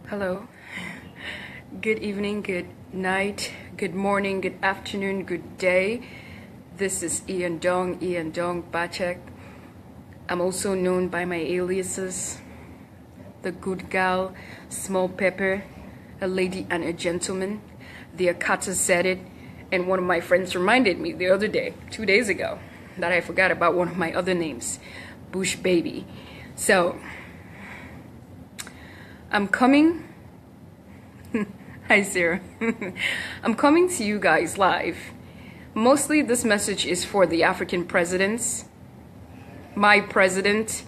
Hello. Good evening, good night, good morning, good afternoon, good day. This is Ian Dong Bachek. I'm also known by my aliases, the good gal, small pepper, a lady and a gentleman. The Akata said it, and one of my friends reminded me the other day, 2 days ago, that I forgot about one of my other names, Bush Baby. So, I'm coming. Hi, Sarah. I'm coming to you guys live. Mostly this message is for the African presidents. My president,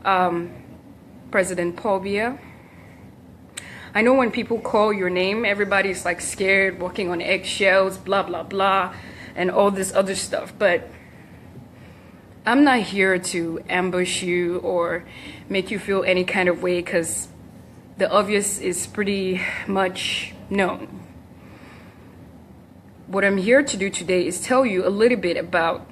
President Paul Biya. I know when people call your name, everybody's like scared, walking on eggshells, blah, blah, blah, and all this other stuff. But I'm not here to ambush you or make you feel any kind of way, because the obvious is pretty much known. What I'm here to do today is tell you a little bit about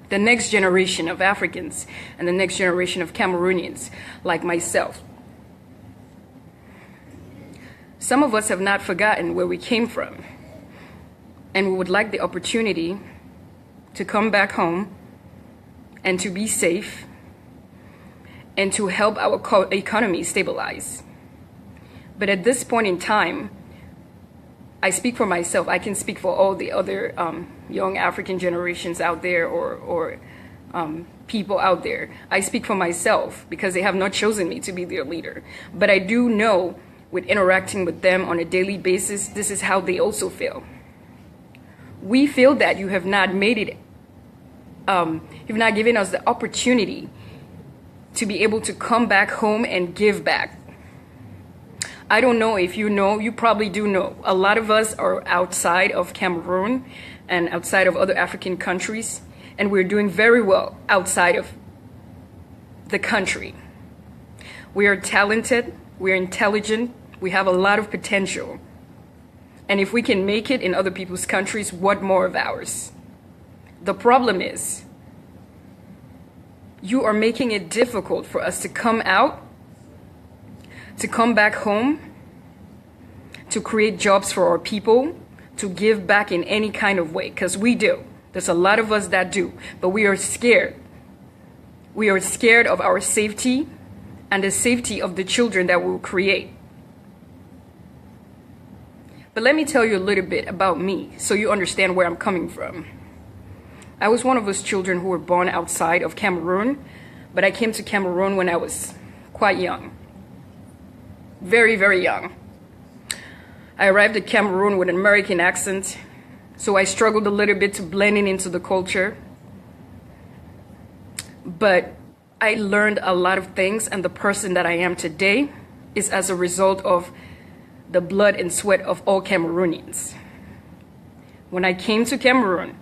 the next generation of Africans and the next generation of Cameroonians like myself. Some of us have not forgotten where we came from, and we would like the opportunity to come back home and to be safe and to help our economy stabilize. But at this point in time, I speak for myself. I can speak for all the other young African generations out there or people out there. I speak for myself because they have not chosen me to be their leader. But I do know, with interacting with them on a daily basis, this is how they also feel. We feel that you have not made it, you've not given us the opportunity to be able to come back home and give back. I don't know if you know, you probably do know. A lot of us are outside of Cameroon and outside of other African countries, and we're doing very well outside of the country. We are talented, we're intelligent, we have a lot of potential. And if we can make it in other people's countries, what more of ours? The problem is, you are making it difficult for us to come out, to come back home, to create jobs for our people, to give back in any kind of way, because we do. There's a lot of us that do, but we are scared. We are scared of our safety and the safety of the children that we'll create. But let me tell you a little bit about me so you understand where I'm coming from. I was one of those children who were born outside of Cameroon, but I came to Cameroon when I was quite young. Very, very young. I arrived at Cameroon with an American accent, so I struggled a little bit to blending into the culture. But I learned a lot of things, and the person that I am today is as a result of the blood and sweat of all Cameroonians. When I came to Cameroon,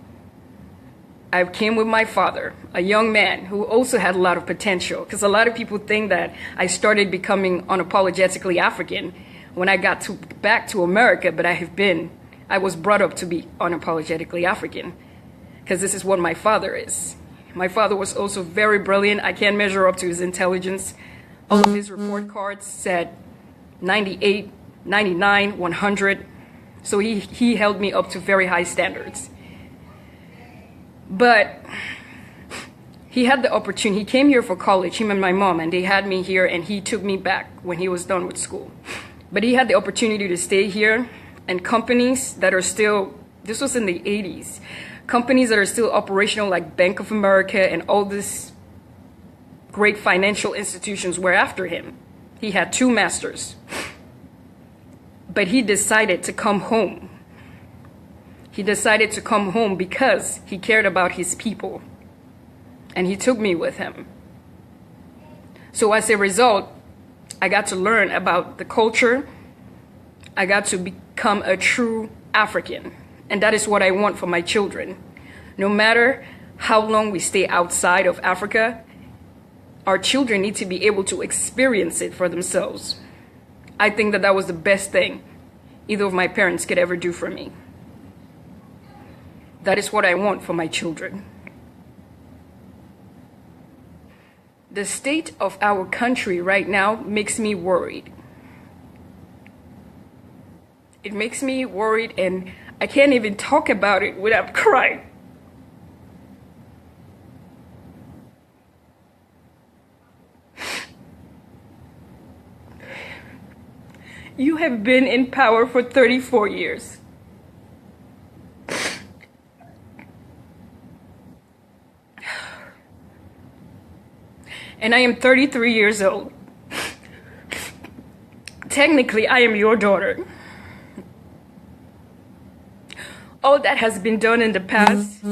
I came with my father, a young man who also had a lot of potential, because a lot of people think that I started becoming unapologetically African when I got back to America, but I was brought up to be unapologetically African, because this is what my father is. My father was also very brilliant. I can't measure up to his intelligence. All of his report cards said 98, 99, 100. So he held me up to very high standards. But he had the opportunity. He came here for college, him and my mom, and they had me here, and he took me back when he was done with school. But he had the opportunity to stay here, and companies that are still, this was in the 80s, companies that are still operational like Bank of America and all these great financial institutions were after him. He had 2 masters. But he decided to come home. He decided to come home because he cared about his people. And he took me with him. So as a result, I got to learn about the culture. I got to become a true African. And that is what I want for my children. No matter how long we stay outside of Africa, our children need to be able to experience it for themselves. I think that was the best thing either of my parents could ever do for me. That is what I want for my children. The state of our country right now makes me worried. It makes me worried, and I can't even talk about it without crying. You have been in power for 34 years. And I am 33 years old. Technically, I am your daughter. All that has been done in the past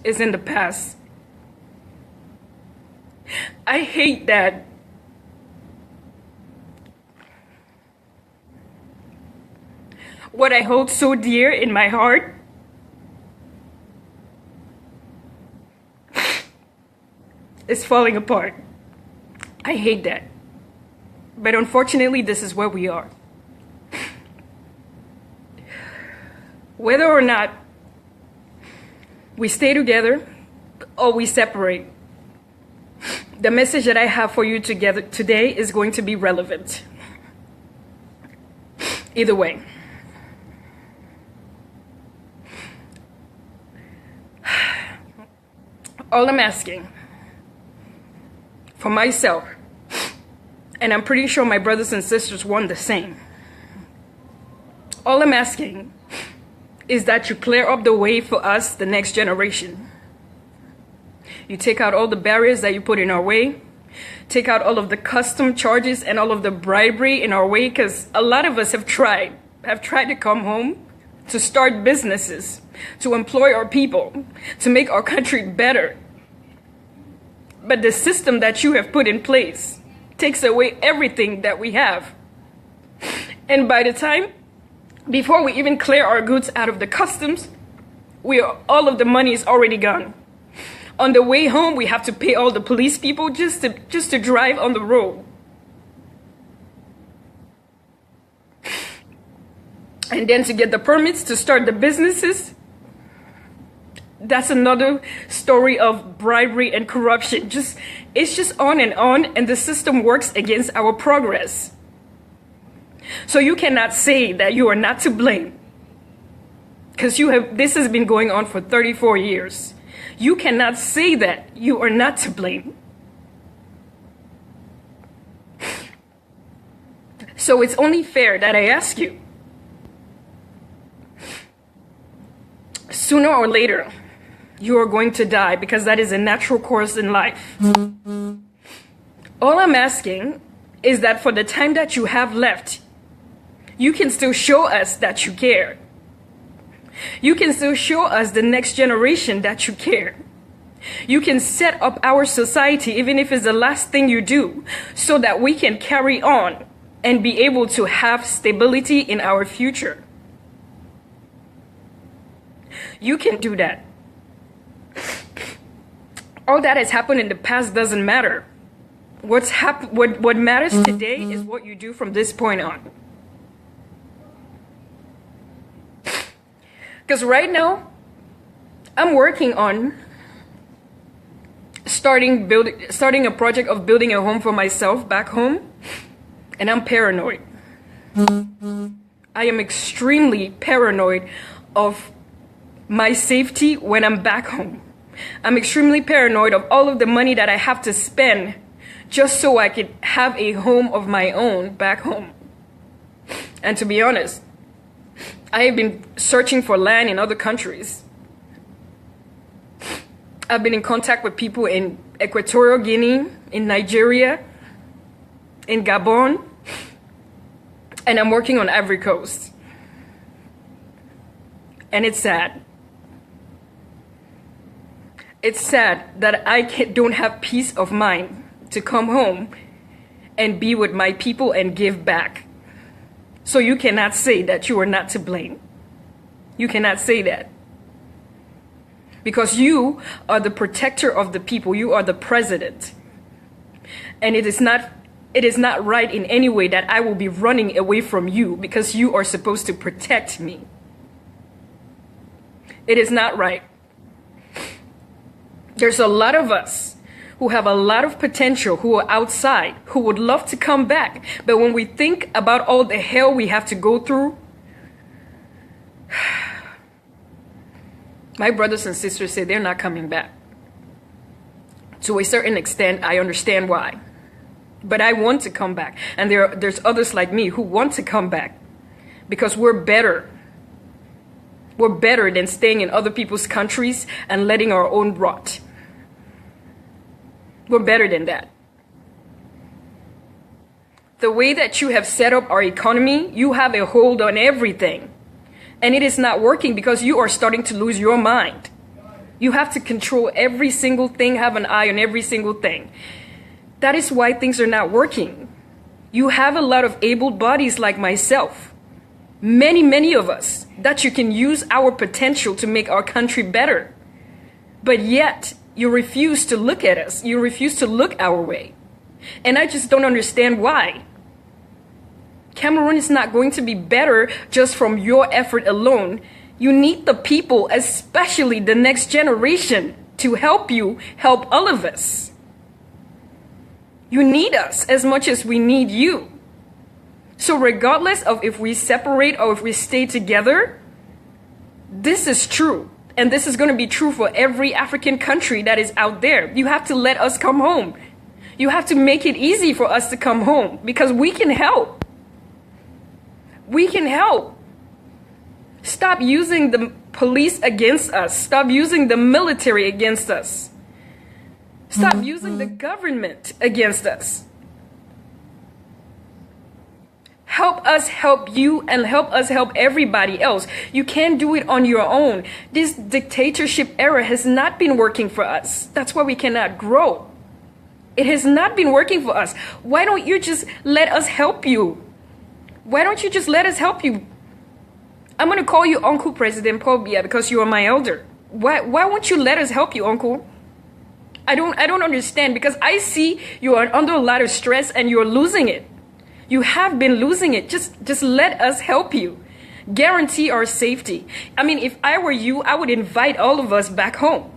is in the past. I hate that. What I hold so dear in my heart is falling apart. I hate that. But unfortunately, this is where we are. Whether or not we stay together or we separate, the message that I have for you together today is going to be relevant. Either way. All I'm asking for myself, and I'm pretty sure my brothers and sisters want the same. All I'm asking is that you clear up the way for us, the next generation. You take out all the barriers that you put in our way. Take out all of the custom charges and all of the bribery in our way, because a lot of us have tried to come home, to start businesses, to employ our people, to make our country better. But the system that you have put in place takes away everything that we have. And by the time, before we even clear our goods out of the customs, all of the money is already gone. On the way home, we have to pay all the police people just to drive on the road. And then to get the permits to start the businesses, that's another story of bribery and corruption. It's just on, and the system works against our progress. So you cannot say that you are not to blame, because this has been going on for 34 years. You cannot say that you are not to blame. So it's only fair that I ask you, sooner or later, you are going to die, because that is a natural course in life. All I'm asking is that for the time that you have left, you can still show us that you care. You can still show us, the next generation, that you care. You can set up our society, even if it's the last thing you do, so that we can carry on and be able to have stability in our future. You can do that. All that has happened in the past doesn't matter. What matters today is what you do from this point on. Because right now, I'm working on starting a project of building a home for myself back home, and I'm paranoid. I am extremely paranoid of my safety when I'm back home. I'm extremely paranoid of all of the money that I have to spend just so I could have a home of my own back home. And to be honest, I have been searching for land in other countries. I've been in contact with people in Equatorial Guinea, in Nigeria, in Gabon, and I'm working on Ivory Coast. And it's sad. It's sad that I don't have peace of mind to come home and be with my people and give back. So you cannot say that you are not to blame. You cannot say that. Because you are the protector of the people. You are the president. And it is not right in any way that I will be running away from you because you are supposed to protect me. It is not right. There's a lot of us who have a lot of potential, who are outside, who would love to come back. But when we think about all the hell we have to go through My brothers and sisters say they're not coming back. To a certain extent, I understand why. But I want to come back. And there's others like me who want to come back. Because we're better. We're better than staying in other people's countries and letting our own rot. We're better than that. The way that you have set up our economy, you have a hold on everything. And it is not working because you are starting to lose your mind. You have to control every single thing, have an eye on every single thing. That is why things are not working. You have a lot of able bodies like myself. Many of us that you can use our potential to make our country better. But yet, you refuse to look at us. You refuse to look our way. And I just don't understand why. Cameroon is not going to be better just from your effort alone. You need the people, especially the next generation, to help you help all of us. You need us as much as we need you. So regardless of if we separate or if we stay together, this is true. And this is going to be true for every African country that is out there. You have to let us come home. You have to make it easy for us to come home because we can help. We can help. Stop using the police against us. Stop using the military against us. Stop using the government against us. Help us help you and help us help everybody else. You can't do it on your own. This dictatorship era has not been working for us. That's why we cannot grow. It has not been working for us. Why don't you just let us help you? Why don't you just let us help you? I'm going to call you Uncle President Paul Biya because you are my elder. Why won't you let us help you, Uncle? I don't understand because I see you are under a lot of stress and you're losing it. You have been losing it. Just let us help you. Guarantee our safety. I mean, if I were you, I would invite all of us back home.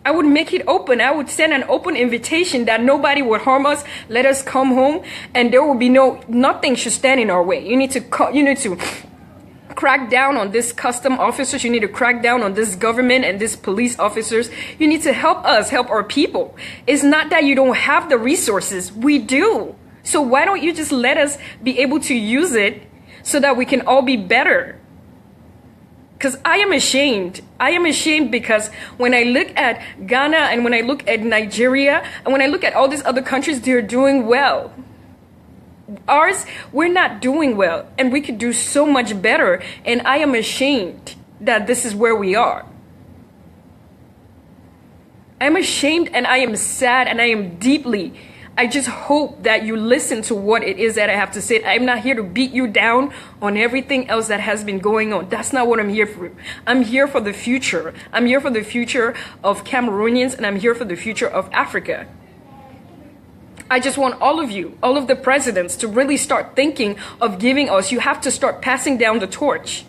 I would make it open. I would send an open invitation that nobody would harm us. Let us come home, and there will be nothing should stand in our way. You need to crack down on these custom officers. You need to crack down on this government and these police officers. You need to help us, help our people. It's not that you don't have the resources. We do. So why don't you just let us be able to use it so that we can all be better? Because I am ashamed. I am ashamed because when I look at Ghana and when I look at Nigeria and when I look at all these other countries, they're doing well. Ours, we're not doing well and we could do so much better. And I am ashamed that this is where we are. I'm ashamed and I am sad and I am deeply. I just hope that you listen to what it is that I have to say. I'm not here to beat you down on everything else that has been going on. That's not what I'm here for. I'm here for the future. I'm here for the future of Cameroonians and I'm here for the future of Africa. I just want all of you, all of the presidents to really start thinking of giving us. You have to start passing down the torch.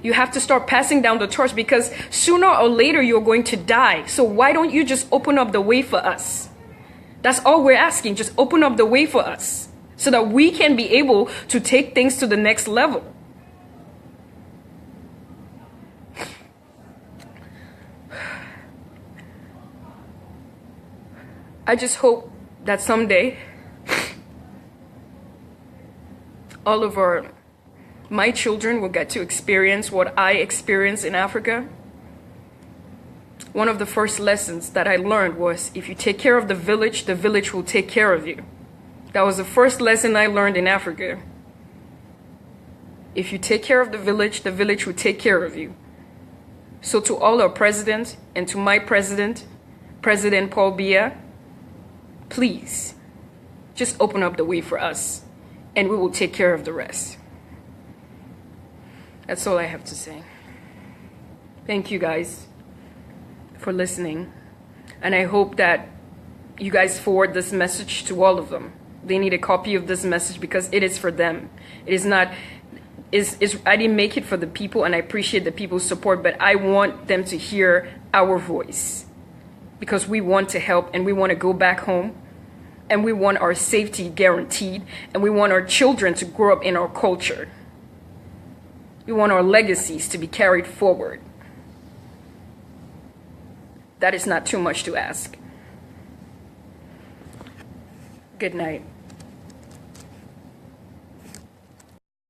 You have to start passing down the torch because sooner or later you're going to die. So why don't you just open up the way for us? That's all we're asking. Just open up the way for us so that we can be able to take things to the next level. I just hope that someday all of my children will get to experience what I experienced in Africa. One of the first lessons that I learned was if you take care of the village will take care of you. That was the first lesson I learned in Africa. If you take care of the village will take care of you. So to all our presidents and to my president, President Paul Biya, please just open up the way for us and we will take care of the rest. That's all I have to say. Thank you guys for listening, and I hope that you guys forward this message to all of them. They need a copy of this message because it is for them. It is not I didn't make it for the people, and I appreciate the people's support, but I want them to hear our voice because we want to help and we want to go back home and we want our safety guaranteed and we want our children to grow up in our culture. We want our legacies to be carried forward. That is not too much to ask. Good night.